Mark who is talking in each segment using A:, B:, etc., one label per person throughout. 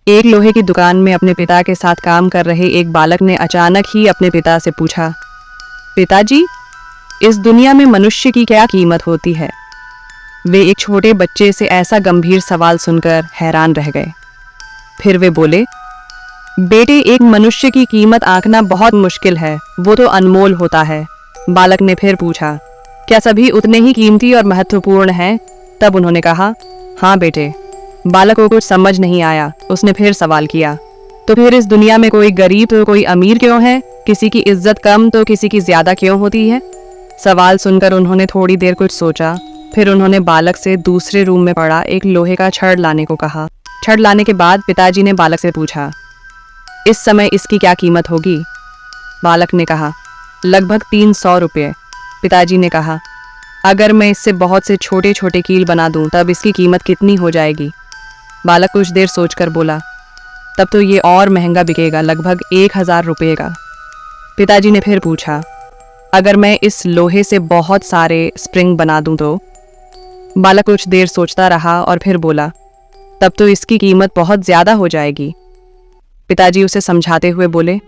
A: एक लोहे की दुकान में अपने पिता के साथ काम कर रहे एक बालक ने अचानक ही अपने पिता से पूछा, पिताजी, इस दुनिया में मनुष्य की क्या कीमत होती है? वे एक छोटे बच्चे से ऐसा गंभीर सवाल सुनकर हैरान रह गए। फिर वे बोले, बेटे, एक मनुष्य की कीमत आंकना बहुत मुश्किल है, वो तो अनमोल होता है। बालक ने फिर पूछा, क्या सभी उतने ही कीमती और महत्वपूर्ण हैं? तब उन्होंने कहा, हाँ बेटे। बालक को कुछ समझ नहीं आया। उसने फिर सवाल किया, तो फिर इस दुनिया में कोई गरीब तो कोई अमीर क्यों है? किसी की इज्जत कम तो किसी की ज्यादा क्यों होती है? सवाल सुनकर उन्होंने थोड़ी देर कुछ सोचा। फिर उन्होंने बालक से दूसरे रूम में पड़ा एक लोहे का छड़ लाने को कहा। छड़ लाने के बाद पिताजी ने बालक से पूछा, इस समय इसकी क्या कीमत होगी? बालक ने कहा, लगभग 300 रुपये। पिताजी ने कहा, अगर मैं इससे बहुत से छोटे छोटे कील बना दूं तब इसकी कीमत कितनी हो जाएगी? बालक कुछ देर सोचकर बोला, तब तो ये और महंगा बिकेगा, लगभग 1000 रुपये का। पिताजी ने फिर पूछा, अगर मैं इस लोहे से बहुत सारे स्प्रिंग बना दूं तो? बालक कुछ देर सोचता रहा और फिर बोला, तब तो इसकी कीमत बहुत ज़्यादा हो जाएगी। पिताजी उसे समझाते हुए बोले,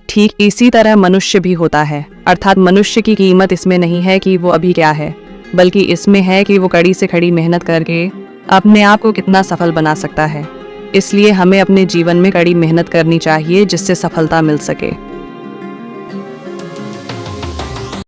A: ठीक इसी तरह मनुष्य भी होता है, अर्थात मनुष्य की कीमत इसमें नहीं है कि वो अभी क्या है, बल्कि इसमें है कि वो कड़ी से खड़ी मेहनत करके अपने आप को कितना सफल बना सकता है। इसलिए हमें अपने जीवन में कड़ी मेहनत करनी चाहिए जिससे सफलता मिल सके।